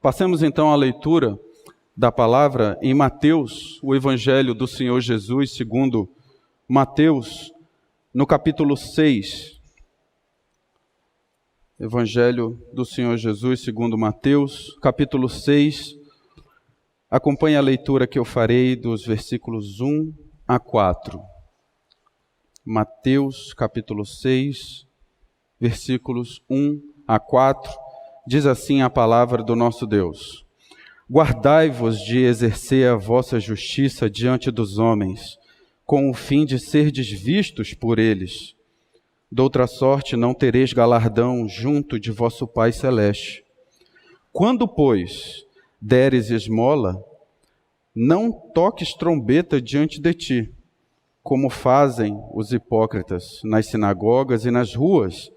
Passemos então à leitura da palavra em Mateus, o Evangelho do Senhor Jesus, segundo Mateus, no capítulo 6. Evangelho do Senhor Jesus, segundo Mateus, capítulo 6. Acompanhe a leitura que eu farei dos versículos 1 a 4. Mateus, capítulo 6, versículos 1 a 4. Diz assim a palavra do nosso Deus: Guardai-vos de exercer a vossa justiça diante dos homens, com o fim de serdes vistos por eles. Doutra sorte não tereis galardão junto de vosso Pai Celeste. Quando, pois, deres esmola, não toques trombeta diante de ti, como fazem os hipócritas nas sinagogas e nas ruas,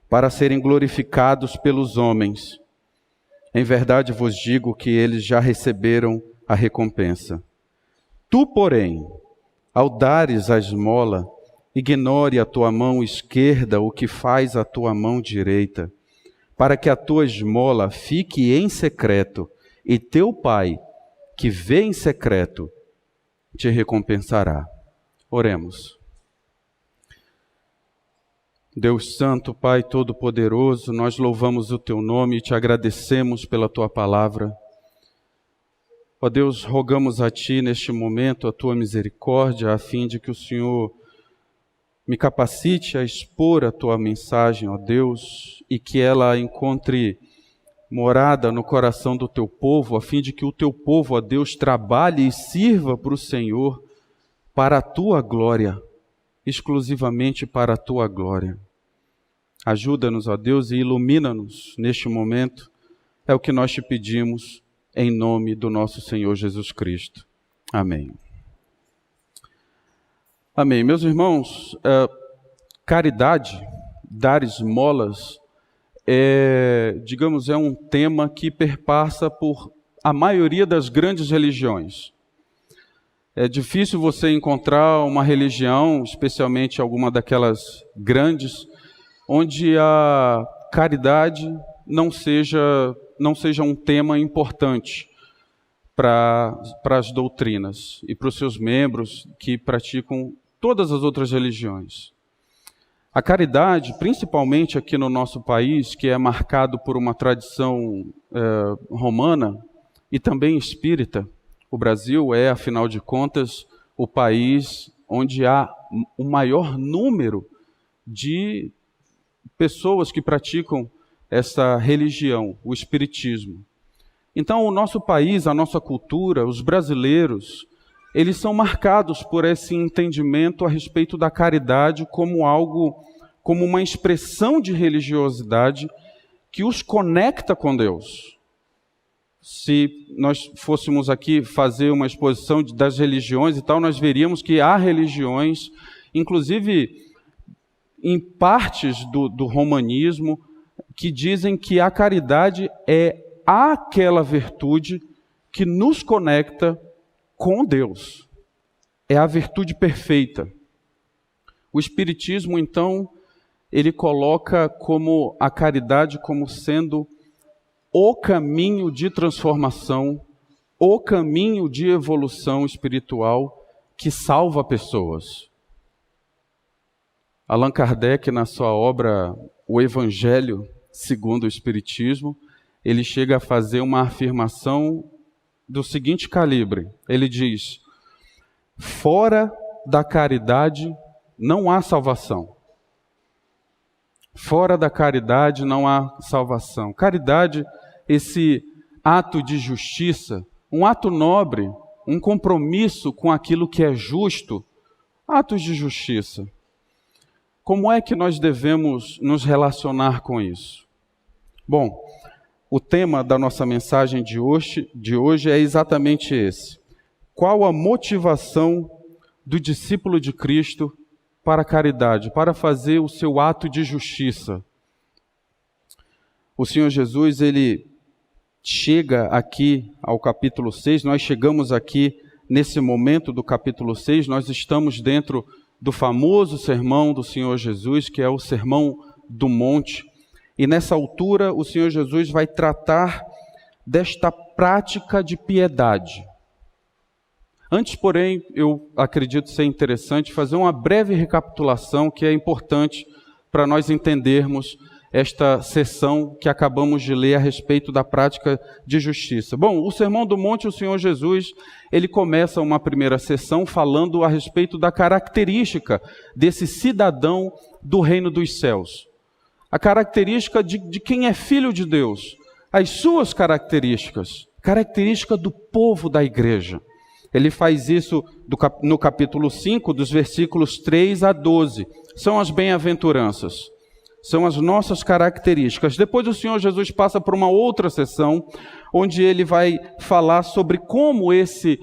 para serem glorificados pelos homens. Em verdade vos digo que eles já receberam a recompensa. Tu, porém, ao dares a esmola, ignore a tua mão esquerda o que faz a tua mão direita, para que a tua esmola fique em secreto, e teu Pai, que vê em secreto, te recompensará. Oremos. Deus Santo, Pai Todo-Poderoso, nós louvamos o Teu nome e Te agradecemos pela Tua palavra. Ó Deus, rogamos a Ti neste momento a Tua misericórdia, a fim de que o Senhor me capacite a expor a Tua mensagem, ó Deus, e que ela encontre morada no coração do Teu povo, a fim de que o Teu povo, ó Deus, trabalhe e sirva para o Senhor, para a Tua glória, exclusivamente para a Tua glória. Ajuda-nos, ó Deus, e ilumina-nos neste momento. É o que nós Te pedimos, em nome do nosso Senhor Jesus Cristo. Amém. Amém. Meus irmãos, caridade, dar esmolas, é um tema que perpassa por a maioria das grandes religiões. É difícil você encontrar uma religião, especialmente alguma daquelas grandes, onde a caridade não seja um tema importante para as doutrinas e para os seus membros que praticam todas as outras religiões. A caridade, principalmente aqui no nosso país, que é marcado por uma tradição romana e também espírita, o Brasil é, afinal de contas, o país onde há o maior número de pessoas que praticam essa religião, o espiritismo. Então, o nosso país, a nossa cultura, os brasileiros, eles são marcados por esse entendimento a respeito da caridade como algo, como uma expressão de religiosidade que os conecta com Deus. Se nós fôssemos aqui fazer uma exposição das religiões e tal, nós veríamos que há religiões, inclusive em partes do romanismo, que dizem que a caridade é aquela virtude que nos conecta com Deus. É a virtude perfeita. O Espiritismo, então, ele coloca como a caridade como sendo o caminho de transformação, o caminho de evolução espiritual que salva pessoas. Allan Kardec, na sua obra O Evangelho segundo o Espiritismo, ele chega a fazer uma afirmação do seguinte calibre. Ele diz: fora da caridade não há salvação. Fora da caridade não há salvação. Caridade, esse ato de justiça, um ato nobre, um compromisso com aquilo que é justo, atos de justiça. Como é que nós devemos nos relacionar com isso? Bom, o tema da nossa mensagem de hoje é exatamente esse. Qual a motivação do discípulo de Cristo para a caridade, para fazer o seu ato de justiça? O Senhor Jesus, ele chega aqui ao capítulo 6, nós chegamos aqui nesse momento do capítulo 6, nós estamos dentro do famoso sermão do Senhor Jesus, que é o Sermão do Monte. E nessa altura, o Senhor Jesus vai tratar desta prática de piedade. Antes, porém, eu acredito ser interessante fazer uma breve recapitulação que é importante para nós entendermos esta sessão que acabamos de ler a respeito da prática de justiça. Bom, o Sermão do Monte, o Senhor Jesus, ele começa uma primeira sessão falando a respeito da característica desse cidadão do reino dos céus. A característica de quem é filho de Deus, as suas características, característica do povo da igreja. Ele faz isso no capítulo 5, dos versículos 3 a 12. São as bem-aventuranças, são as nossas características. Depois o Senhor Jesus passa por uma outra sessão, onde ele vai falar sobre como esse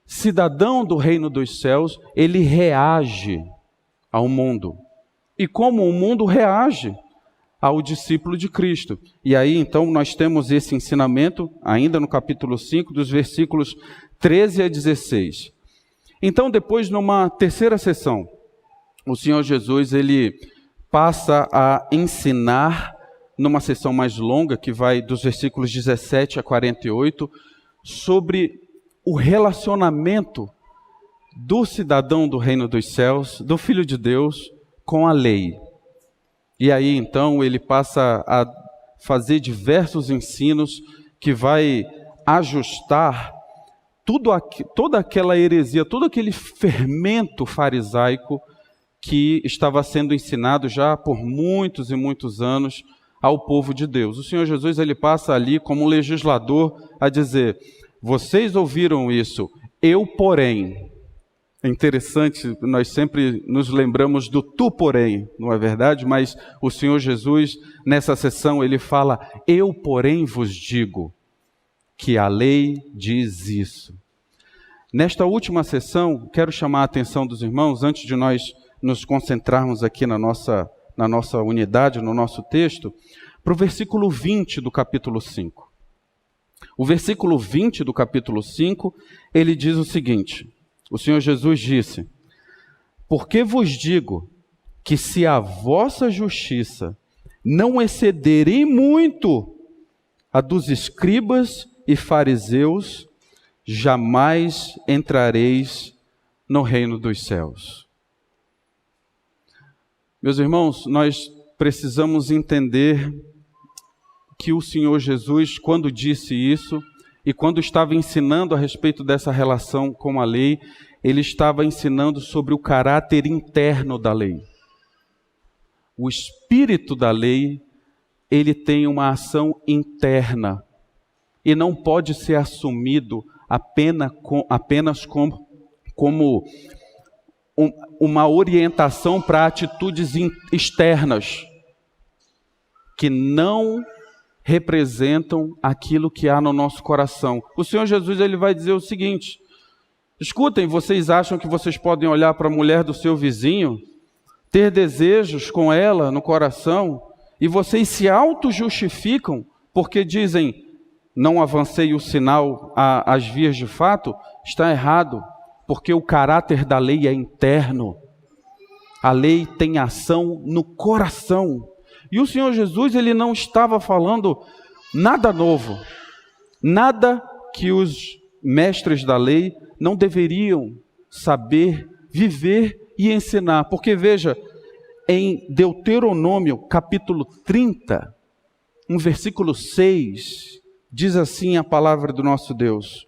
cidadão do reino dos céus, ele reage ao mundo. E como o mundo reage ao discípulo de Cristo. E aí, então, nós temos esse ensinamento, ainda no capítulo 5, dos versículos 13 a 16. Então, depois, numa terceira sessão, o Senhor Jesus, ele passa a ensinar, numa sessão mais longa, que vai dos versículos 17 a 48, sobre o relacionamento do cidadão do reino dos céus, do Filho de Deus, com a lei. E aí, então, ele passa a fazer diversos ensinos que vai ajustar toda aquela heresia, todo aquele fermento farisaico que estava sendo ensinado já por muitos e muitos anos ao povo de Deus. O Senhor Jesus, ele passa ali como um legislador a dizer: vocês ouviram isso, eu, porém. É interessante, nós sempre nos lembramos do tu, porém, não é verdade? Mas o Senhor Jesus, nessa sessão, ele fala: eu, porém, vos digo que a lei diz isso. Nesta última sessão, quero chamar a atenção dos irmãos, antes de nós nos concentrarmos aqui na nossa unidade, no nosso texto, para o versículo 20 do capítulo 5. O versículo 20 do capítulo 5, ele diz o seguinte: o Senhor Jesus disse: porque vos digo que se a vossa justiça não exceder em muito a dos escribas e fariseus, jamais entrareis no reino dos céus. Meus irmãos, nós precisamos entender que o Senhor Jesus, quando disse isso, e quando estava ensinando a respeito dessa relação com a lei, ele estava ensinando sobre o caráter interno da lei. O espírito da lei, ele tem uma ação interna e não pode ser assumido apenas como uma orientação para atitudes externas que não representam aquilo que há no nosso coração. O Senhor Jesus, ele vai dizer o seguinte: escutem, vocês acham que vocês podem olhar para a mulher do seu vizinho, ter desejos com ela no coração, e vocês se auto-justificam porque dizem: não avancei o sinal às vias de fato? Está errado, porque o caráter da lei é interno. A lei tem ação no coração. E o Senhor Jesus, ele não estava falando nada novo, nada que os mestres da lei não deveriam saber, viver e ensinar. Porque veja, em Deuteronômio capítulo 30, um versículo 6, diz assim a palavra do nosso Deus: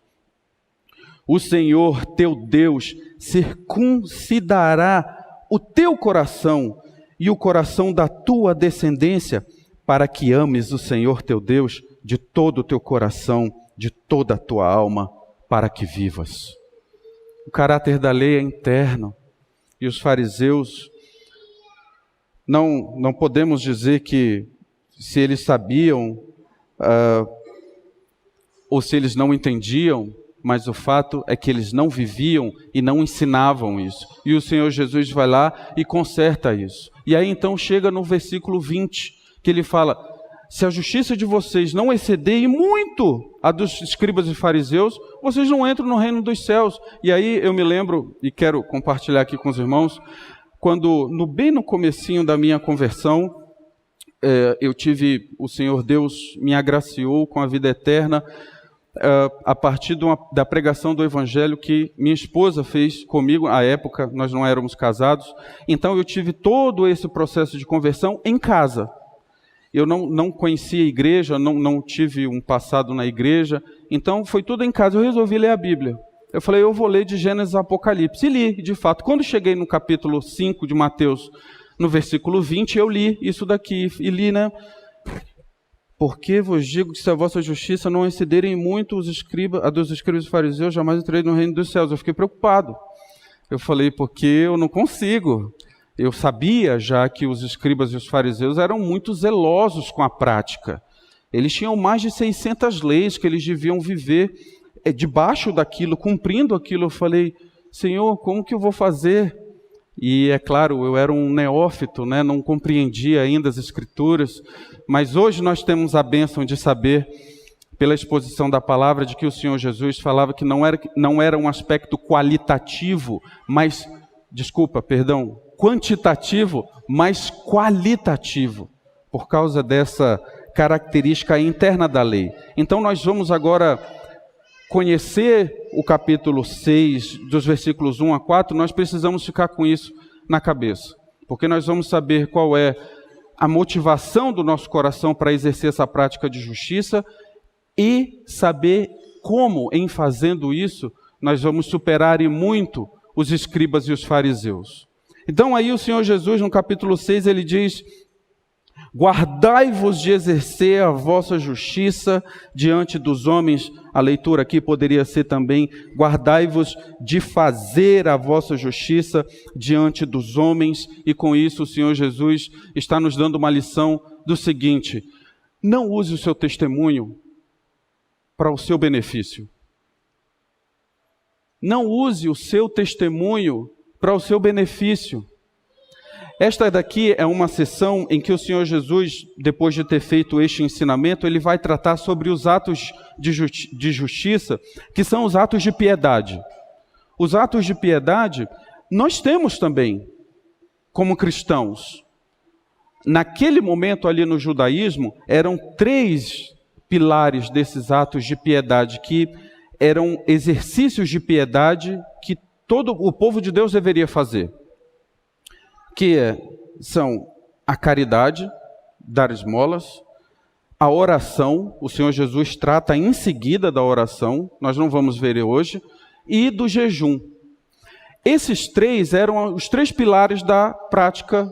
o Senhor teu Deus circuncidará o teu coração e o coração da tua descendência, para que ames o Senhor teu Deus de todo o teu coração, de toda a tua alma, para que vivas. O caráter da lei é interno, e os fariseus, não podemos dizer que se eles sabiam ou se eles não entendiam, mas o fato é que eles não viviam e não ensinavam isso. E o Senhor Jesus vai lá e conserta isso. E aí então chega no versículo 20, que ele fala: se a justiça de vocês não exceder muito a dos escribas e fariseus, vocês não entram no reino dos céus. E aí eu me lembro, e quero compartilhar aqui com os irmãos, quando bem no comecinho da minha conversão, o Senhor Deus me agraciou com a vida eterna a partir da pregação do Evangelho que minha esposa fez comigo. À época, nós não éramos casados. Então, eu tive todo esse processo de conversão em casa. Eu não conhecia a igreja, não tive um passado na igreja. Então, foi tudo em casa. Eu resolvi ler a Bíblia. Eu falei, eu vou ler de Gênesis a Apocalipse. E li, de fato. Quando cheguei no capítulo 5 de Mateus, no versículo 20, eu li isso daqui. E li, né? Porque vos digo que se a vossa justiça não excederem muito a dos escribas e fariseus, jamais entrarei no reino dos céus. Eu fiquei preocupado. Eu falei, porque eu não consigo. Eu sabia já que os escribas e os fariseus eram muito zelosos com a prática. Eles tinham mais de 600 leis que eles deviam viver debaixo daquilo, cumprindo aquilo. Eu falei, Senhor, como que eu vou fazer? E é claro, eu era um neófito, né? Não compreendia ainda as Escrituras, mas hoje nós temos a bênção de saber, pela exposição da palavra, de que o Senhor Jesus falava que não era um aspecto qualitativo, quantitativo, mas qualitativo, por causa dessa característica interna da lei. Então nós vamos agora conhecer o capítulo 6, dos versículos 1 a 4, nós precisamos ficar com isso na cabeça, porque nós vamos saber qual é a motivação do nosso coração para exercer essa prática de justiça e saber como, em fazendo isso, nós vamos superar e muito os escribas e os fariseus. Então aí o Senhor Jesus, no capítulo 6, ele diz: guardai-vos de exercer a vossa justiça diante dos homens. A leitura aqui poderia ser também: guardai-vos de fazer a vossa justiça diante dos homens. E com isso o Senhor Jesus está nos dando uma lição do seguinte: não use o seu testemunho para o seu benefício. Não use o seu testemunho para o seu benefício. Esta daqui é uma sessão em que o Senhor Jesus, depois de ter feito este ensinamento, ele vai tratar sobre os atos de justiça, que são os atos de piedade. Os atos de piedade, nós temos também, como cristãos. Naquele momento ali no judaísmo, eram 3 pilares desses atos de piedade, que eram exercícios de piedade que todo o povo de Deus deveria fazer. São a caridade, dar esmolas, a oração, o Senhor Jesus trata em seguida da oração, nós não vamos ver hoje, e do jejum. Esses 3 eram os 3 pilares da prática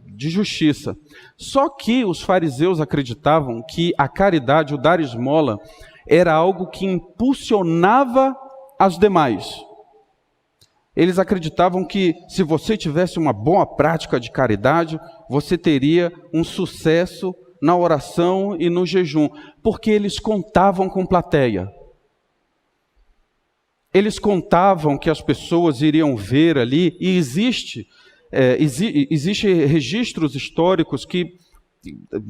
de justiça. Só que os fariseus acreditavam que a caridade, o dar esmola, era algo que impulsionava as demais. Eles acreditavam que se você tivesse uma boa prática de caridade, você teria um sucesso na oração e no jejum, porque eles contavam com plateia. Eles contavam que as pessoas iriam ver ali, e existe registros históricos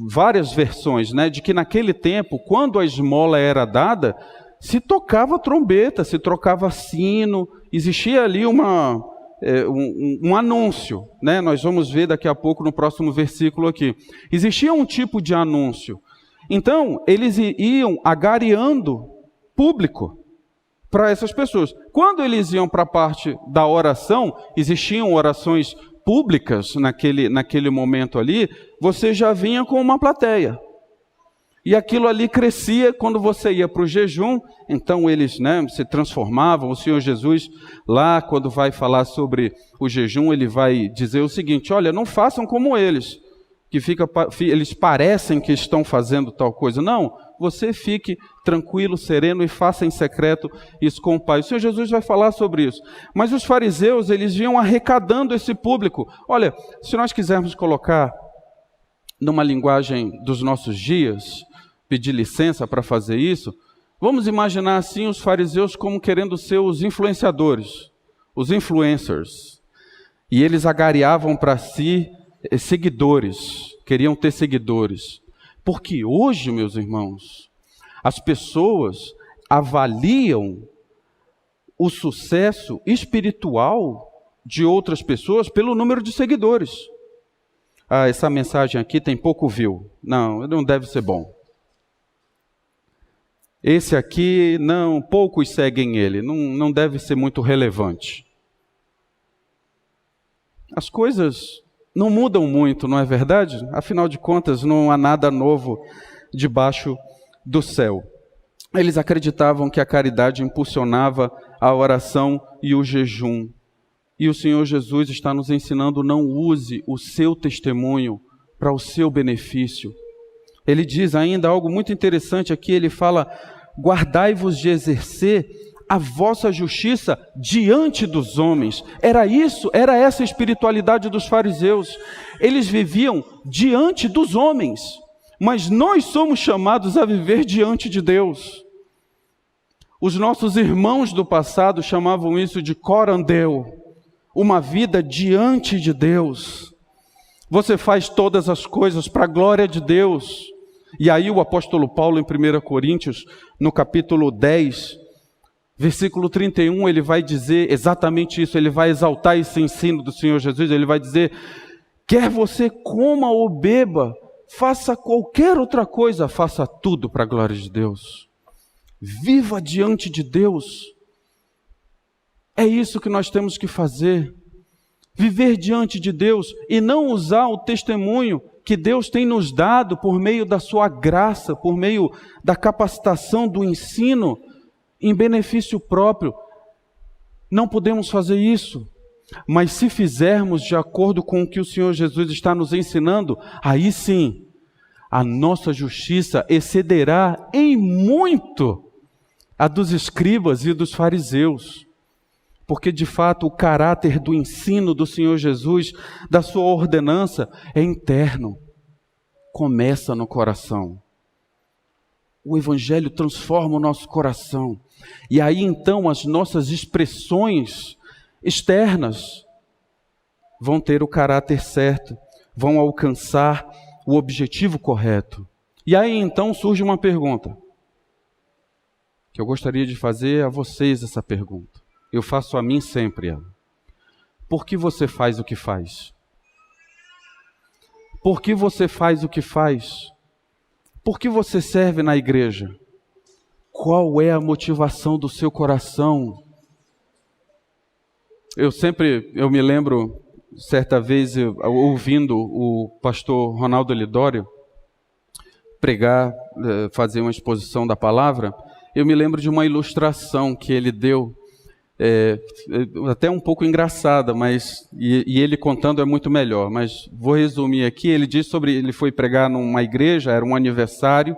várias versões, né, de que naquele tempo, quando a esmola era dada, se tocava trombeta, se trocava sino, existia ali um anúncio, né? Nós vamos ver daqui a pouco no próximo versículo aqui. Existia um tipo de anúncio. Então, eles iam agariando público para essas pessoas. Quando eles iam para a parte da oração, existiam orações públicas naquele momento ali, você já vinha com uma plateia. E aquilo ali crescia quando você ia para o jejum, então eles se transformavam. O Senhor Jesus, lá quando vai falar sobre o jejum, ele vai dizer o seguinte: olha, não façam como eles, eles parecem que estão fazendo tal coisa. Não, você fique tranquilo, sereno e faça em secreto isso com o Pai. O Senhor Jesus vai falar sobre isso. Mas os fariseus, eles vinham arrecadando esse público. Olha, se nós quisermos colocar numa linguagem dos nossos dias, pedir licença para fazer isso, vamos imaginar assim os fariseus como querendo ser os influenciadores, os influencers. E eles agariavam para si seguidores, queriam ter seguidores. Porque hoje, meus irmãos, as pessoas avaliam o sucesso espiritual de outras pessoas pelo número de seguidores. essa mensagem aqui tem pouco view. Não deve ser bom. Esse aqui, não, poucos seguem ele, não deve ser muito relevante. As coisas não mudam muito, não é verdade? Afinal de contas, não há nada novo debaixo do céu. Eles acreditavam que a caridade impulsionava a oração e o jejum. E o Senhor Jesus está nos ensinando: não use o seu testemunho para o seu benefício. Ele diz ainda algo muito interessante aqui, ele fala: guardai-vos de exercer a vossa justiça diante dos homens. Era essa a espiritualidade dos fariseus. Eles viviam diante dos homens, mas nós somos chamados a viver diante de Deus. Os nossos irmãos do passado chamavam isso de corandeu, uma vida diante de Deus. Você faz todas as coisas para a glória de Deus. E aí o apóstolo Paulo, em 1 Coríntios, no capítulo 10, versículo 31, ele vai dizer exatamente isso. Ele vai exaltar esse ensino do Senhor Jesus. Ele vai dizer: quer você coma ou beba, faça qualquer outra coisa, faça tudo para a glória de Deus. Viva diante de Deus. É isso que nós temos que fazer. Viver diante de Deus e não usar o testemunho que Deus tem nos dado por meio da sua graça, por meio da capacitação, do ensino, em benefício próprio. Não podemos fazer isso. Mas se fizermos de acordo com o que o Senhor Jesus está nos ensinando, aí sim, a nossa justiça excederá em muito a dos escribas e dos fariseus. Porque de fato o caráter do ensino do Senhor Jesus, da sua ordenança, é interno. Começa no coração. O Evangelho transforma o nosso coração. E aí então as nossas expressões externas vão ter o caráter certo, vão alcançar o objetivo correto. E aí então surge uma pergunta, que eu gostaria de fazer a vocês essa pergunta. Eu faço a mim sempre ela. Por que você faz o que faz? Por que você faz o que faz? Por que você serve na igreja? Qual é a motivação do seu coração? Eu me lembro, certa vez, ouvindo o pastor Ronaldo Lidório pregar, fazer uma exposição da palavra, eu me lembro de uma ilustração que ele deu, até um pouco engraçada, mas e ele contando é muito melhor, mas vou resumir aqui. Ele foi pregar numa igreja, era um aniversário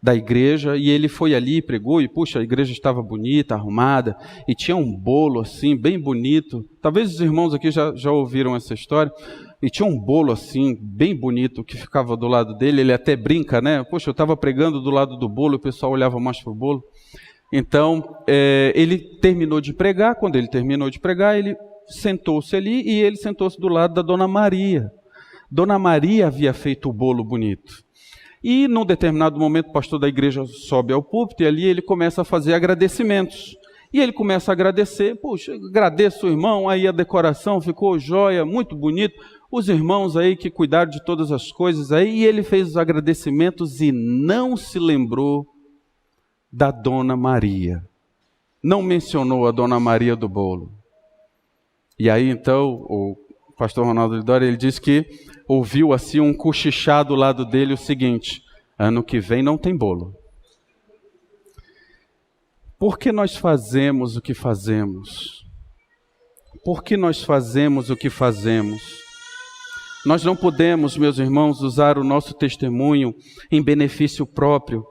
da igreja, e ele foi ali, pregou, e puxa, a igreja estava bonita, arrumada, e tinha um bolo assim, bem bonito. Talvez os irmãos aqui já ouviram essa história. E tinha um bolo assim, bem bonito, que ficava do lado dele. Ele até brinca, né? Poxa, eu estava pregando do lado do bolo, o pessoal olhava mais para o bolo. Então, ele terminou de pregar. Quando ele terminou de pregar, ele sentou-se ali, e ele sentou-se do lado da Dona Maria. Dona Maria havia feito o bolo bonito. E, num determinado momento, o pastor da igreja sobe ao púlpito, e ali ele começa a fazer agradecimentos. E ele começa a agradecer: puxa, agradeço o irmão, aí a decoração ficou jóia, muito bonito. Os irmãos aí que cuidaram de todas as coisas aí, e ele fez os agradecimentos e não se lembrou da Dona Maria. Não mencionou a Dona Maria do bolo. E aí então o pastor Ronaldo Lidório, ele diz que ouviu assim um cochichar do lado dele o seguinte: ano que vem não tem bolo. Por que nós fazemos o que fazemos? Por que nós fazemos o que fazemos? Nós não podemos, meus irmãos, usar o nosso testemunho em benefício próprio.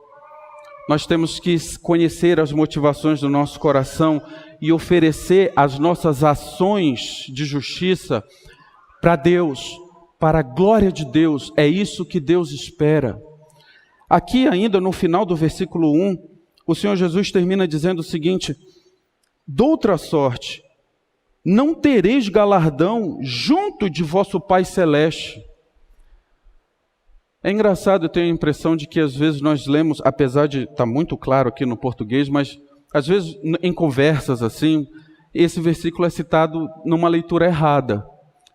Nós temos que conhecer as motivações do nosso coração e oferecer as nossas ações de justiça para Deus, para a glória de Deus. É isso que Deus espera. Aqui ainda no final do versículo 1, o Senhor Jesus termina dizendo o seguinte: doutra sorte, não tereis galardão junto de vosso Pai Celeste. É engraçado, eu tenho a impressão de que às vezes nós lemos, apesar de estar muito claro aqui no português, mas às vezes em conversas assim, esse versículo é citado numa leitura errada.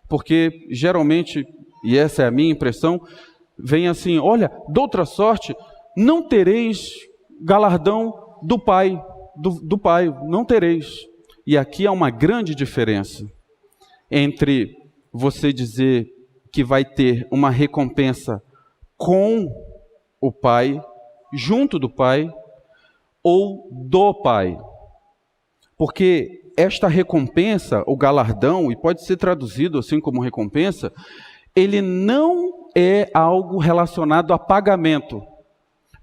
Porque geralmente e essa é a minha impressão, vem assim: olha, de outra sorte, não tereis galardão do Pai, do Pai, não tereis. E aqui há uma grande diferença entre você dizer que vai ter uma recompensa com o Pai, junto do Pai, ou do Pai. Porque esta recompensa, o galardão, e pode ser traduzido assim como recompensa, ele não é algo relacionado a pagamento.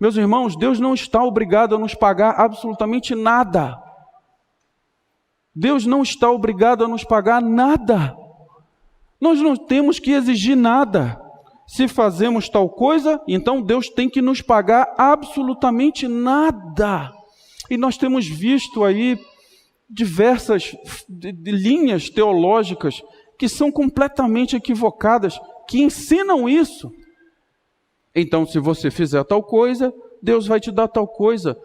Meus irmãos, Deus não está obrigado a nos pagar absolutamente nada. Deus não está obrigado a nos pagar nada. Nós não temos que exigir nada. Se fazemos tal coisa, então Deus tem que nos pagar absolutamente nada. E nós temos visto aí diversas linhas teológicas que são completamente equivocadas, que ensinam isso. Então, se você fizer tal coisa, Deus vai te dar tal coisa.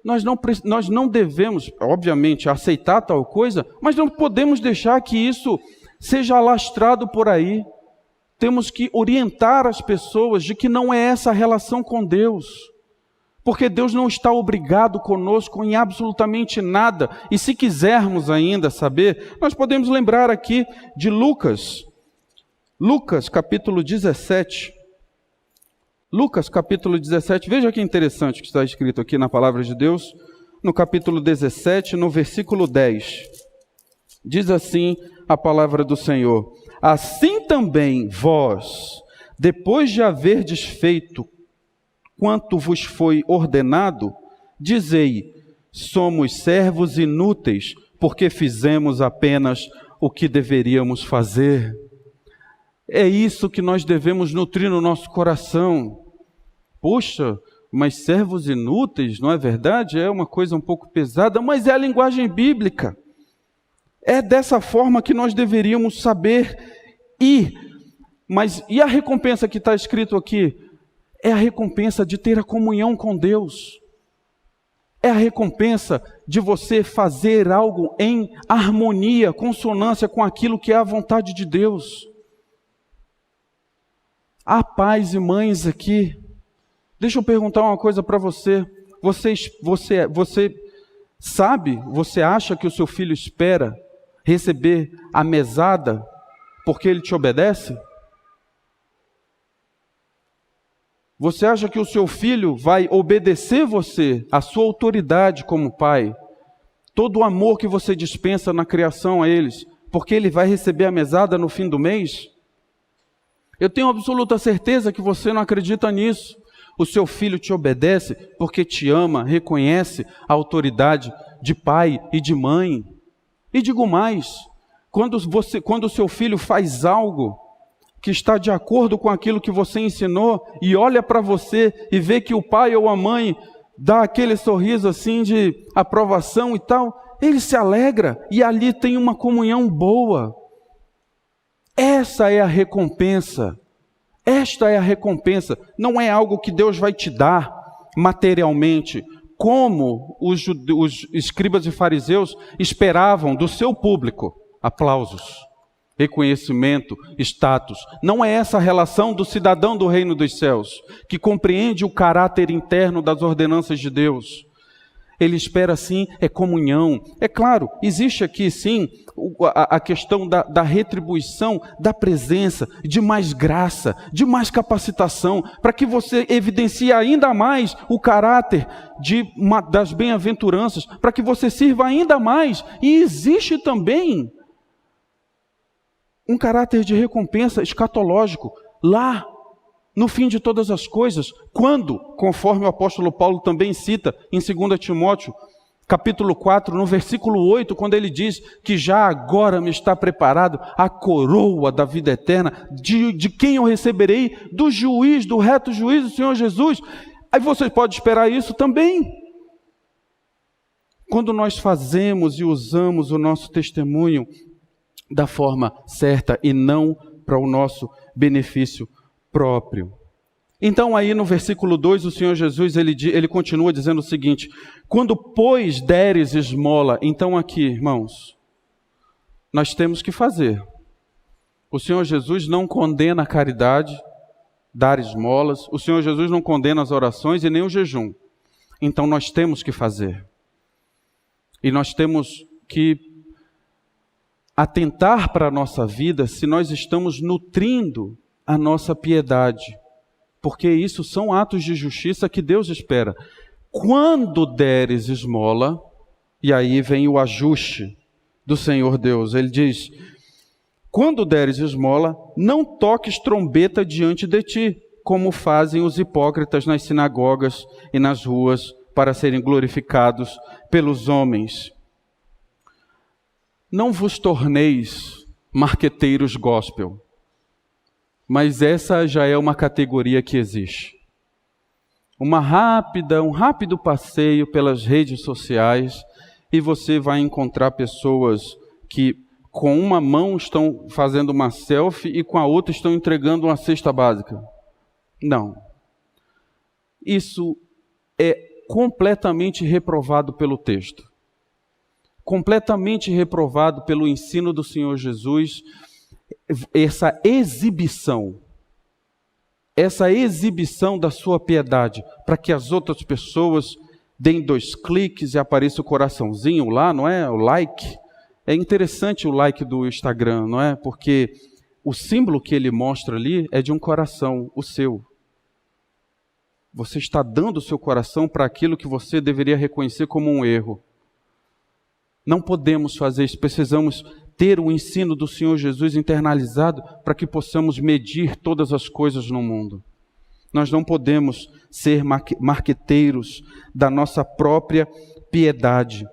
Nós não devemos, obviamente, aceitar tal coisa, mas não podemos deixar que isso seja alastrado por aí. Temos que orientar as pessoas de que não é essa a relação com Deus. Porque Deus não está obrigado conosco em absolutamente nada. E se quisermos ainda saber, nós podemos lembrar aqui de Lucas. Lucas capítulo 17. Lucas capítulo 17, veja que interessante que está escrito aqui na palavra de Deus. No capítulo 17, no versículo 10. Diz assim a palavra do Senhor: assim também vós, depois de haverdes feito quanto vos foi ordenado, dizei: somos servos inúteis, porque fizemos apenas o que deveríamos fazer. É isso que nós devemos nutrir no nosso coração. Poxa, mas servos inúteis, não é verdade? É uma coisa um pouco pesada, mas é a linguagem bíblica. É dessa forma que nós deveríamos saber ir. Mas e a recompensa que está escrito aqui? É a recompensa de ter a comunhão com Deus. É a recompensa de você fazer algo em harmonia, consonância com aquilo que é a vontade de Deus. Há pais e mães aqui. Deixa eu perguntar uma coisa para você. Você sabe, você acha que o seu filho espera receber a mesada porque ele te obedece? Você acha que o seu filho vai obedecer você, a sua autoridade como pai, todo o amor que você dispensa na criação a eles, porque ele vai receber a mesada no fim do mês? Eu tenho absoluta certeza que você não acredita nisso. O seu filho te obedece porque te ama, reconhece a autoridade de pai e de mãe. E digo mais, quando o seu filho faz algo que está de acordo com aquilo que você ensinou, e olha para você e vê que o pai ou a mãe dá aquele sorriso assim de aprovação e tal, ele se alegra e ali tem uma comunhão boa. Essa é a recompensa. Esta é a recompensa. Não é algo que Deus vai te dar materialmente, como os escribas e fariseus esperavam do seu público. Aplausos, reconhecimento, status. Não é essa a relação do cidadão do reino dos céus, que compreende o caráter interno das ordenanças de Deus. Ele espera sim, é comunhão. É claro, existe aqui sim a questão da retribuição, da presença, de mais graça, de mais capacitação, para que você evidencie ainda mais o caráter das bem-aventuranças, para que você sirva ainda mais. E existe também um caráter de recompensa escatológico, lá no fim de todas as coisas, quando, conforme o apóstolo Paulo também cita em 2 Timóteo, capítulo 4, no versículo 8, quando ele diz que já agora me está preparado a coroa da vida eterna, de quem eu receberei? Do juiz, do reto juiz, do Senhor Jesus. Aí você pode esperar isso também. Quando nós fazemos e usamos o nosso testemunho da forma certa e não para o nosso benefício próprio. Então aí no versículo 2, o Senhor Jesus, ele continua dizendo o seguinte: quando, pois, deres esmola. Então aqui, irmãos, nós temos que fazer. O Senhor Jesus não condena a caridade, dar esmolas. O Senhor Jesus não condena as orações e nem o jejum. Então nós temos que fazer. E nós temos que atentar para a nossa vida se nós estamos nutrindo a nossa piedade. Porque isso são atos de justiça que Deus espera. Quando deres esmola, e aí vem o ajuste do Senhor Deus. Ele diz: quando deres esmola, não toques trombeta diante de ti, como fazem os hipócritas nas sinagogas e nas ruas, para serem glorificados pelos homens. Não vos torneis marqueteiros gospel, mas essa já é uma categoria que existe. Um rápido passeio pelas redes sociais e você vai encontrar pessoas que com uma mão estão fazendo uma selfie e com a outra estão entregando uma cesta básica. Não. Isso é completamente reprovado pelo texto. Completamente reprovado pelo ensino do Senhor Jesus. Essa exibição da sua piedade, para que as outras pessoas deem 2 cliques e apareça o coraçãozinho lá, não é? O like. É interessante o like do Instagram, não é? Porque o símbolo que ele mostra ali é de um coração, o seu. Você está dando o seu coração para aquilo que você deveria reconhecer como um erro. Não podemos fazer isso, precisamos ter o ensino do Senhor Jesus internalizado para que possamos medir todas as coisas no mundo. Nós não podemos ser marqueteiros da nossa própria piedade.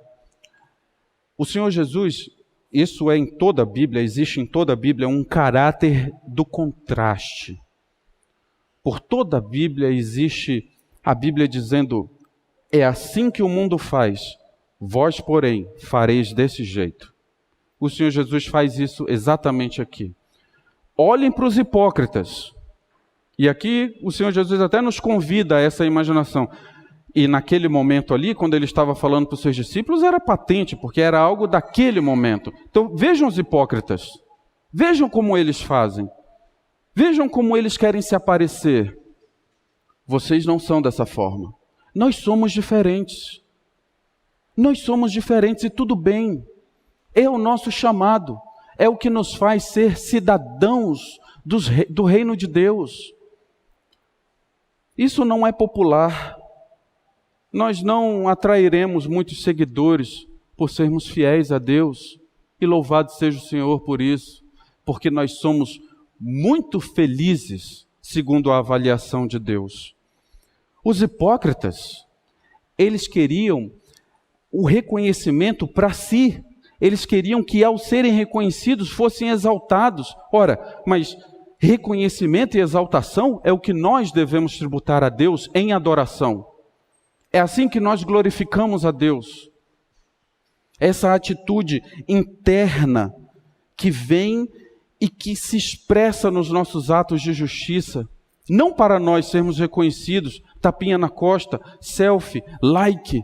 O Senhor Jesus, isso é em toda a Bíblia, existe em toda a Bíblia um caráter do contraste. Por toda a Bíblia existe a Bíblia dizendo: é assim que o mundo faz, vós, porém, fareis desse jeito. O Senhor Jesus faz isso exatamente aqui. Olhem para os hipócritas. E aqui o Senhor Jesus até nos convida a essa imaginação. E naquele momento ali, quando ele estava falando para os seus discípulos, era patente, porque era algo daquele momento. Então vejam os hipócritas. Vejam como eles fazem. Vejam como eles querem se aparecer. Vocês não são dessa forma. Nós somos diferentes. Nós somos diferentes e tudo bem. É o nosso chamado. É o que nos faz ser cidadãos do reino de Deus. Isso não é popular. Nós não atrairemos muitos seguidores por sermos fiéis a Deus. E louvado seja o Senhor por isso. Porque nós somos muito felizes, segundo a avaliação de Deus. Os hipócritas, eles queriam o reconhecimento para si. Eles queriam que, ao serem reconhecidos, fossem exaltados. Ora, mas reconhecimento e exaltação é o que nós devemos tributar a Deus em adoração. É assim que nós glorificamos a Deus. Essa atitude interna que vem e que se expressa nos nossos atos de justiça. Não para nós sermos reconhecidos, tapinha na costa, selfie, like,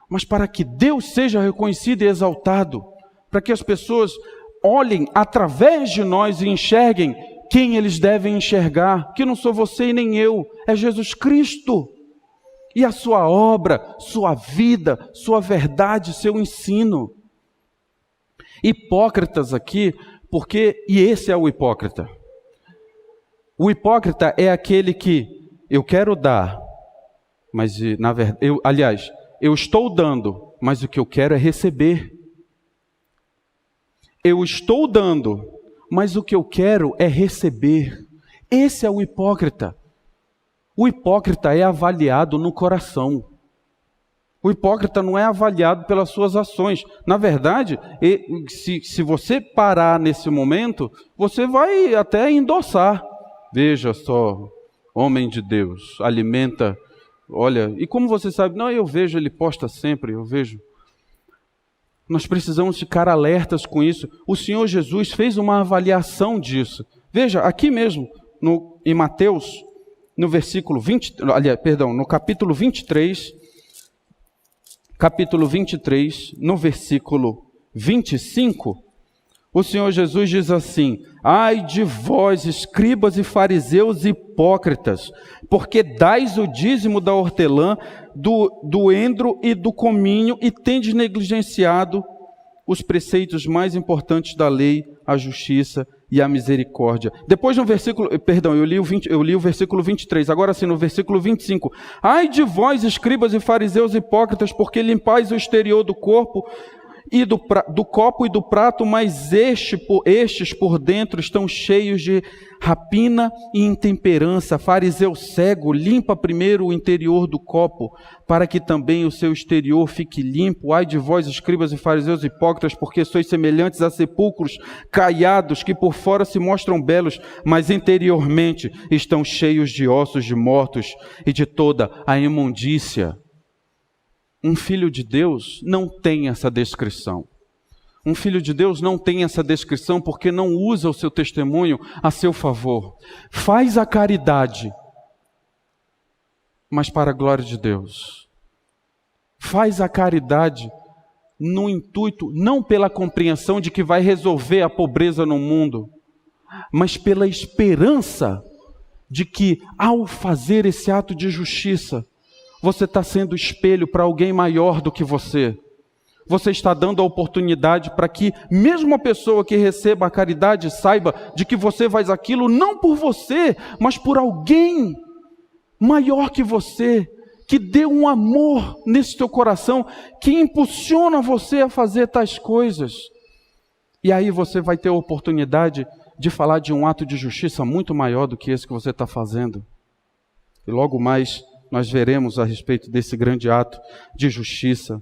mas para que Deus seja reconhecido e exaltado. Para que as pessoas olhem através de nós e enxerguem quem eles devem enxergar, que não sou você e nem eu, é Jesus Cristo. E a sua obra, sua vida, sua verdade, seu ensino. Hipócritas aqui, e esse é o hipócrita. O hipócrita é aquele que eu quero dar, mas na verdade, eu estou dando, mas o que eu quero é receber. Eu estou dando, mas o que eu quero é receber. Esse é o hipócrita. O hipócrita é avaliado no coração. O hipócrita não é avaliado pelas suas ações. Na verdade, se você parar nesse momento, você vai até endossar. Veja só, homem de Deus, alimenta. Olha, e como você sabe? Não, eu vejo, ele posta sempre, eu vejo. Nós precisamos ficar alertas com isso. O Senhor Jesus fez uma avaliação disso. Veja, aqui mesmo, em Mateus, no capítulo 23, no versículo 25, o Senhor Jesus diz assim: ai de vós, escribas e fariseus hipócritas, porque dais o dízimo da hortelã, do endro e do cominho, e tendes negligenciado os preceitos mais importantes da lei, a justiça e a misericórdia. Depois no versículo, perdão, eu li o versículo 23, agora sim no versículo 25. Ai de vós, escribas e fariseus hipócritas, porque limpais o exterior do corpo e do copo e do prato, mas estes por dentro estão cheios de rapina e intemperança. Fariseu cego, limpa primeiro o interior do copo, para que também o seu exterior fique limpo. Ai de vós, escribas e fariseus hipócritas, porque sois semelhantes a sepulcros caiados, que por fora se mostram belos, mas interiormente estão cheios de ossos de mortos e de toda a imundícia. Um filho de Deus não tem essa descrição. Um filho de Deus não tem essa descrição porque não usa o seu testemunho a seu favor. Faz a caridade, mas para a glória de Deus. Faz a caridade no intuito, não pela compreensão de que vai resolver a pobreza no mundo, mas pela esperança de que, ao fazer esse ato de justiça, você está sendo espelho para alguém maior do que você. Você está dando a oportunidade para que mesmo a pessoa que receba a caridade saiba de que você faz aquilo não por você, mas por alguém maior que você, que deu um amor nesse teu coração, que impulsiona você a fazer tais coisas. E aí você vai ter a oportunidade de falar de um ato de justiça muito maior do que esse que você está fazendo. E logo mais nós veremos a respeito desse grande ato de justiça.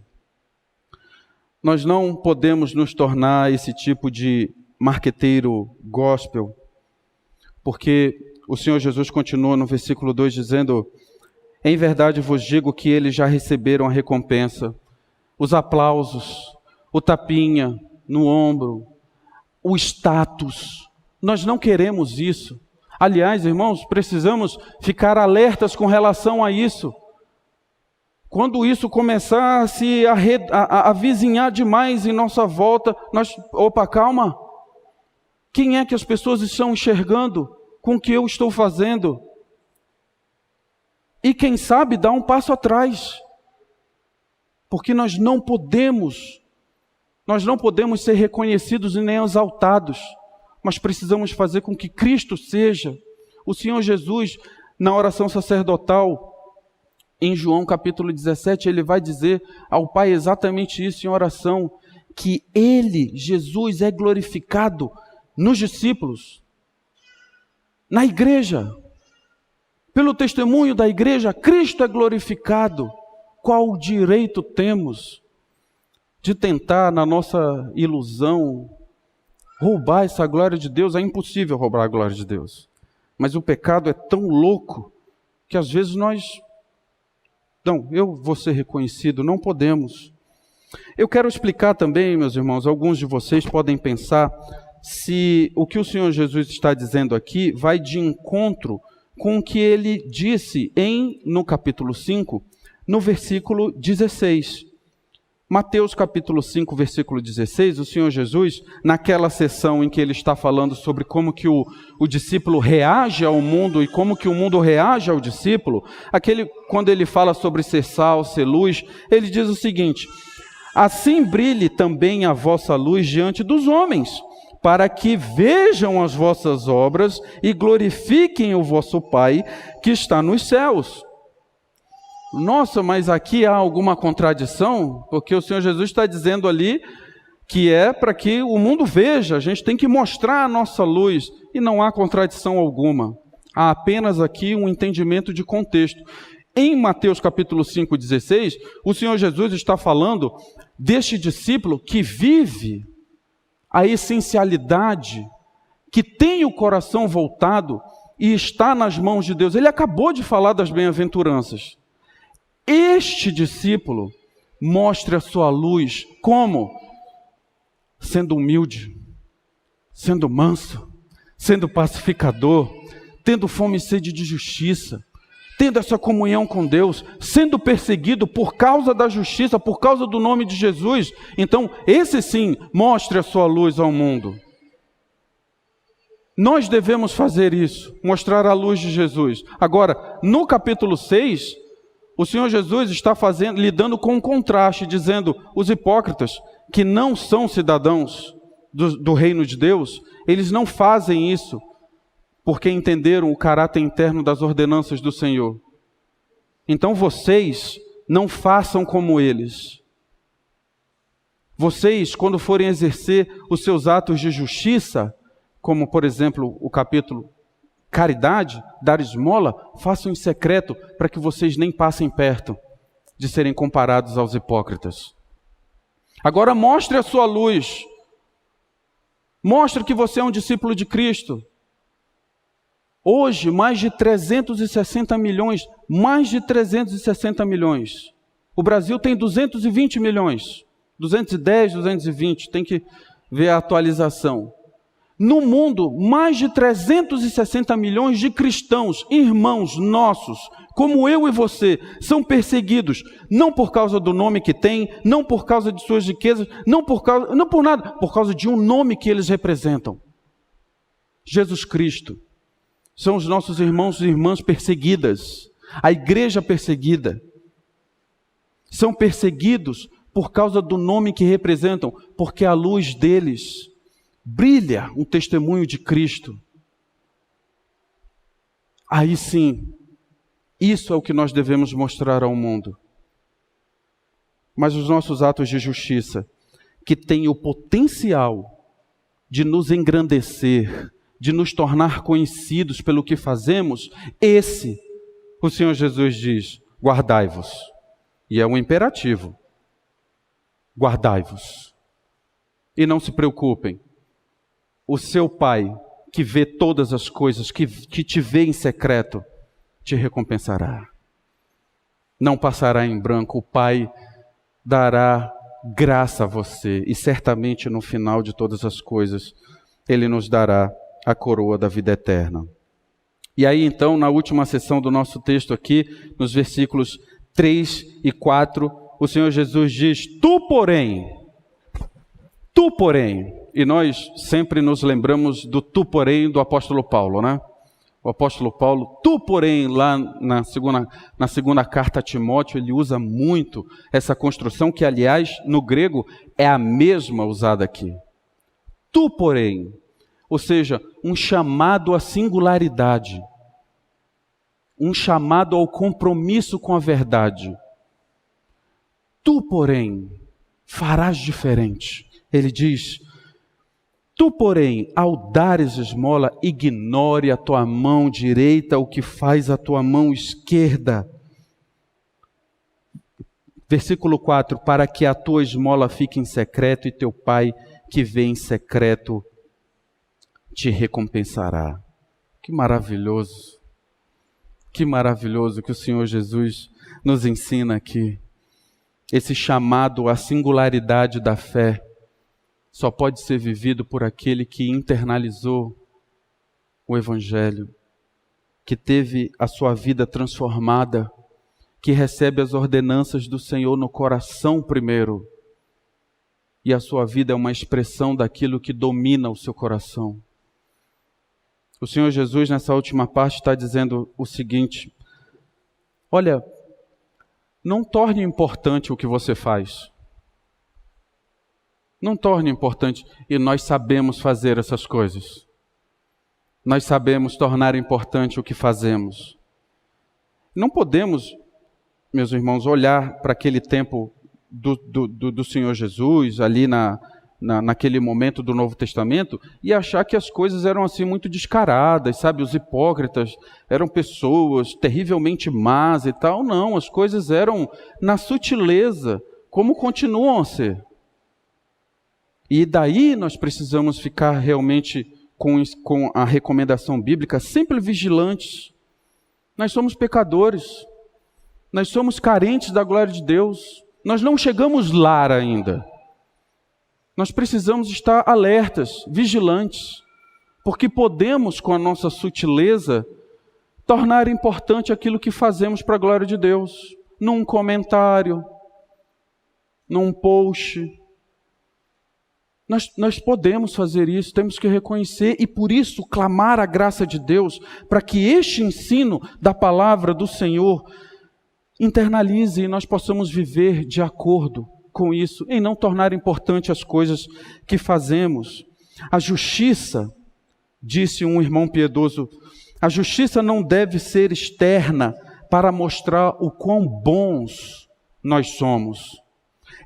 Nós não podemos nos tornar esse tipo de marqueteiro gospel, porque o Senhor Jesus continua no versículo 2 dizendo: em verdade vos digo que eles já receberam a recompensa, os aplausos, o tapinha no ombro, o status. Nós não queremos isso. Aliás, irmãos, precisamos ficar alertas com relação a isso. Quando isso começar a se avizinhar demais em nossa volta, opa, calma. Quem é que as pessoas estão enxergando com o que eu estou fazendo? E quem sabe dar um passo atrás. Porque nós não podemos ser reconhecidos e nem exaltados, mas precisamos fazer com que Cristo seja. O Senhor Jesus, na oração sacerdotal, em João capítulo 17, ele vai dizer ao Pai exatamente isso em oração, que ele, Jesus, é glorificado nos discípulos, na igreja. Pelo testemunho da igreja, Cristo é glorificado. Qual direito temos de tentar, na nossa ilusão, roubar essa glória de Deus? É impossível roubar a glória de Deus. Mas o pecado é tão louco que às vezes eu vou ser reconhecido, não podemos. Eu quero explicar também, meus irmãos, alguns de vocês podem pensar se o que o Senhor Jesus está dizendo aqui vai de encontro com o que ele disse no capítulo 5, no versículo 16. Mateus capítulo 5, versículo 16, o Senhor Jesus, naquela sessão em que ele está falando sobre como que o discípulo reage ao mundo e como que o mundo reage ao discípulo, quando ele fala sobre ser sal, ser luz, ele diz o seguinte: assim brilhe também a vossa luz diante dos homens, para que vejam as vossas obras e glorifiquem o vosso Pai que está nos céus. Nossa, mas aqui há alguma contradição? Porque o Senhor Jesus está dizendo ali que é para que o mundo veja, a gente tem que mostrar a nossa luz, e não há contradição alguma. Há apenas aqui um entendimento de contexto. Em Mateus capítulo 5, 16, o Senhor Jesus está falando deste discípulo que vive a essencialidade, que tem o coração voltado e está nas mãos de Deus. Ele acabou de falar das bem-aventuranças. Este discípulo mostra a sua luz como? Sendo humilde, sendo manso, sendo pacificador, tendo fome e sede de justiça, tendo essa comunhão com Deus, sendo perseguido por causa da justiça, por causa do nome de Jesus. Então, esse sim, mostre a sua luz ao mundo. Nós devemos fazer isso, mostrar a luz de Jesus. Agora, no capítulo 6, o Senhor Jesus está lidando com um contraste, dizendo, os hipócritas, que não são cidadãos do reino de Deus, eles não fazem isso porque entenderam o caráter interno das ordenanças do Senhor. Então vocês não façam como eles. Vocês, quando forem exercer os seus atos de justiça, como por exemplo o capítulo caridade, dar esmola, façam em secreto para que vocês nem passem perto de serem comparados aos hipócritas. Agora mostre a sua luz. Mostre que você é um discípulo de Cristo. Hoje, mais de 360 milhões. O Brasil tem 220 milhões. 210, 220, tem que ver a atualização. No mundo, mais de 360 milhões de cristãos, irmãos nossos, como eu e você, são perseguidos, não por causa do nome que têm, não por causa de suas riquezas, não por nada, por causa de um nome que eles representam. Jesus Cristo. São os nossos irmãos e irmãs perseguidas, a igreja perseguida. São perseguidos por causa do nome que representam, porque a luz deles brilha um testemunho de Cristo. Aí sim, isso é o que nós devemos mostrar ao mundo. Mas os nossos atos de justiça, que têm o potencial de nos engrandecer, de nos tornar conhecidos pelo que fazemos, esse, o Senhor Jesus diz, guardai-vos. E é um imperativo. Guardai-vos. E não se preocupem. O seu Pai, que vê todas as coisas, que te vê em secreto, te recompensará. Não passará em branco. O Pai dará graça a você. E certamente no final de todas as coisas, Ele nos dará a coroa da vida eterna. E aí então, na última sessão do nosso texto aqui, nos versículos 3 e 4, o Senhor Jesus diz, tu porém, e nós sempre nos lembramos do tu porém do apóstolo Paulo, né? O apóstolo Paulo, tu porém, lá na segunda carta a Timóteo, ele usa muito essa construção, que aliás, no grego, é a mesma usada aqui. Tu porém, ou seja, um chamado à singularidade, um chamado ao compromisso com a verdade. Tu, porém, farás diferente. Ele diz, tu, porém, ao dares esmola, ignore a tua mão direita o que faz a tua mão esquerda. Versículo 4, para que a tua esmola fique em secreto e teu Pai que vê em secreto te recompensará. Que maravilhoso que o Senhor Jesus nos ensina aqui. Esse chamado à singularidade da fé só pode ser vivido por aquele que internalizou o Evangelho, que teve a sua vida transformada, que recebe as ordenanças do Senhor no coração primeiro, e a sua vida é uma expressão daquilo que domina o seu coração. O Senhor Jesus, nessa última parte, está dizendo o seguinte, olha, não torne importante o que você faz. Não torne importante, e nós sabemos fazer essas coisas. Nós sabemos tornar importante o que fazemos. Não podemos, meus irmãos, olhar para aquele tempo do Senhor Jesus, ali naquele momento do Novo Testamento, e achar que as coisas eram assim muito descaradas, sabe? Os hipócritas eram pessoas terrivelmente más e tal. Não, as coisas eram na sutileza, como continuam a ser. E daí nós precisamos ficar realmente com a recomendação bíblica, sempre vigilantes. Nós somos pecadores, nós somos carentes da glória de Deus, nós não chegamos lá ainda. Nós precisamos estar alertas, vigilantes, porque podemos, com a nossa sutileza, tornar importante aquilo que fazemos para a glória de Deus, num comentário, num post. Nós podemos fazer isso, temos que reconhecer e por isso clamar a graça de Deus para que este ensino da palavra do Senhor internalize e nós possamos viver de acordo com isso, em não tornar importante as coisas que fazemos. A justiça, disse um irmão piedoso, a justiça não deve ser externa para mostrar o quão bons nós somos.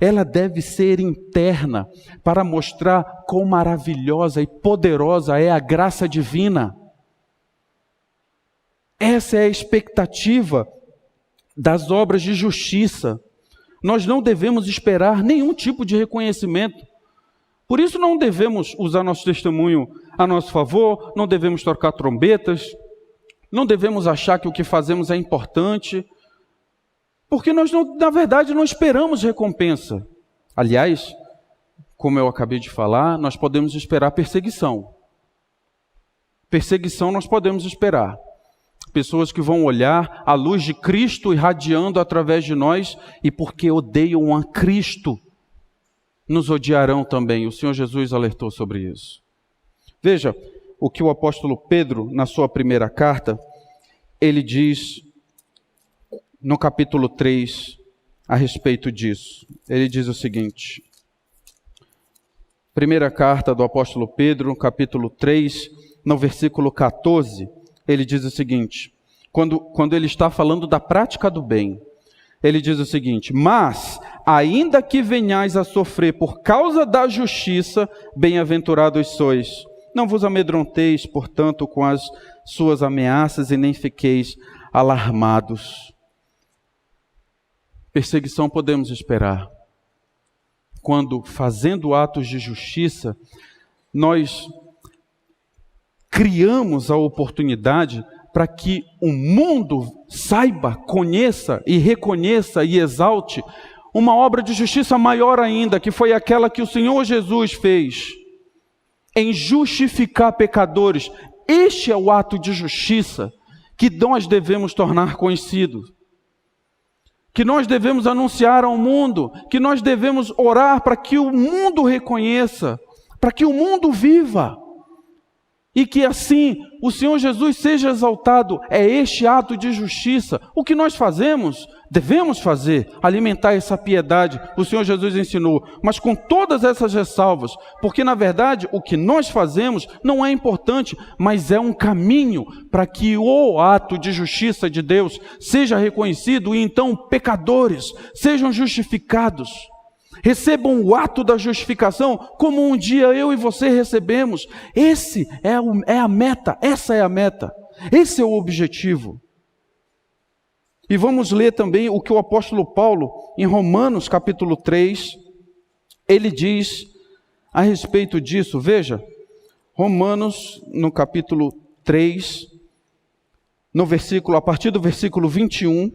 Ela deve ser interna para mostrar quão maravilhosa e poderosa é a graça divina. Essa é a expectativa das obras de justiça. Nós não devemos esperar nenhum tipo de reconhecimento. Por isso não devemos usar nosso testemunho a nosso favor, não devemos tocar trombetas, não devemos achar que o que fazemos é importante, porque nós, na verdade, não esperamos recompensa. Aliás, como eu acabei de falar, nós podemos esperar perseguição. Perseguição nós podemos esperar. Pessoas que vão olhar a luz de Cristo irradiando através de nós e porque odeiam a Cristo, nos odiarão também. O Senhor Jesus alertou sobre isso. Veja o que o apóstolo Pedro, na sua primeira carta, ele diz no capítulo 3, a respeito disso. Ele diz o seguinte, primeira carta do apóstolo Pedro, capítulo 3, no versículo 14, ele diz o seguinte, quando ele está falando da prática do bem, ele diz o seguinte, mas, ainda que venhais a sofrer por causa da justiça, bem-aventurados sois. Não vos amedronteis, portanto, com as suas ameaças e nem fiqueis alarmados. Perseguição podemos esperar. Quando, fazendo atos de justiça, nós criamos a oportunidade para que o mundo saiba, conheça e reconheça e exalte uma obra de justiça maior ainda, que foi aquela que o Senhor Jesus fez em justificar pecadores. Este é o ato de justiça que nós devemos tornar conhecido, que nós devemos anunciar ao mundo, que nós devemos orar para que o mundo reconheça, para que o mundo viva. E que assim o Senhor Jesus seja exaltado. É este ato de justiça. O que nós fazemos, devemos fazer, alimentar essa piedade. O Senhor Jesus ensinou, mas com todas essas ressalvas, porque na verdade o que nós fazemos não é importante, mas é um caminho para que o ato de justiça de Deus seja reconhecido e então pecadores sejam justificados. Recebam o ato da justificação como um dia eu e você recebemos. Esse é a meta, essa é a meta, esse é o objetivo. E vamos ler também o que o apóstolo Paulo, em Romanos capítulo 3, ele diz a respeito disso. Veja, Romanos no capítulo 3, a partir do versículo 21,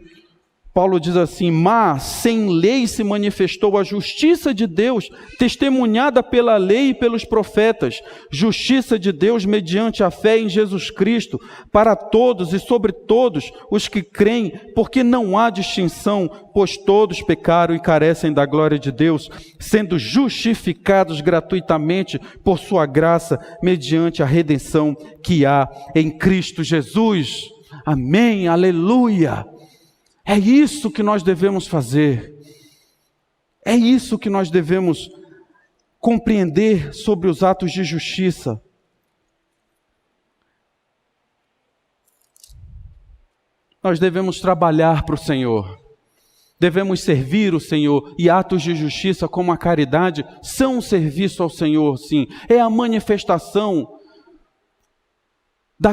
Paulo diz assim, mas sem lei se manifestou a justiça de Deus, testemunhada pela lei e pelos profetas, justiça de Deus mediante a fé em Jesus Cristo, para todos e sobre todos os que creem, porque não há distinção, pois todos pecaram e carecem da glória de Deus, sendo justificados gratuitamente por sua graça, mediante a redenção que há em Cristo Jesus. Amém, aleluia! É isso que nós devemos fazer. É isso que nós devemos compreender sobre os atos de justiça. Nós devemos trabalhar para o Senhor. Devemos servir o Senhor. E atos de justiça como a caridade são um serviço ao Senhor, sim. É a manifestação da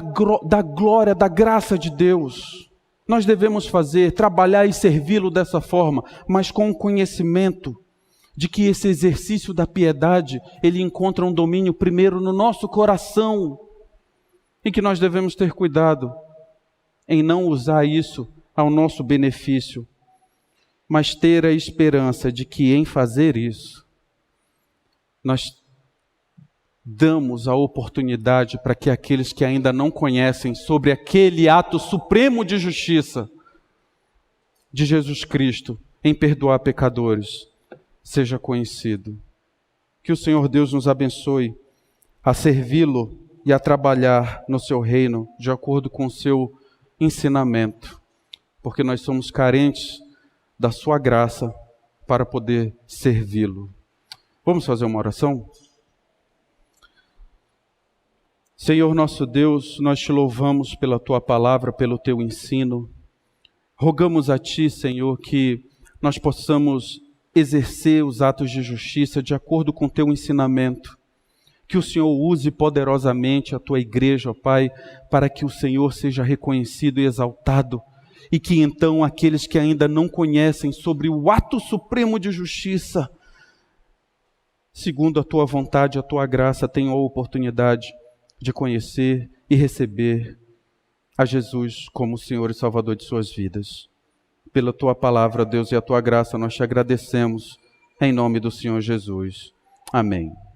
glória, da graça de Deus. Nós devemos fazer, trabalhar e servi-lo dessa forma, mas com o conhecimento de que esse exercício da piedade, ele encontra um domínio primeiro no nosso coração, e que nós devemos ter cuidado em não usar isso ao nosso benefício, mas ter a esperança de que em fazer isso, nós damos a oportunidade para que aqueles que ainda não conhecem sobre aquele ato supremo de justiça de Jesus Cristo em perdoar pecadores, seja conhecido. Que o Senhor Deus nos abençoe a servi-lo e a trabalhar no seu reino de acordo com o seu ensinamento, porque nós somos carentes da sua graça para poder servi-lo. Vamos fazer uma oração? Senhor nosso Deus, nós te louvamos pela tua palavra, pelo teu ensino. Rogamos a ti, Senhor, que nós possamos exercer os atos de justiça de acordo com o teu ensinamento. Que o Senhor use poderosamente a tua igreja, ó Pai, para que o Senhor seja reconhecido e exaltado, e que então aqueles que ainda não conhecem sobre o ato supremo de justiça, segundo a tua vontade, a tua graça, tenham a oportunidade de conhecer e receber a Jesus como Senhor e Salvador de suas vidas. Pela tua palavra, Deus, e a tua graça, nós te agradecemos, em nome do Senhor Jesus. Amém.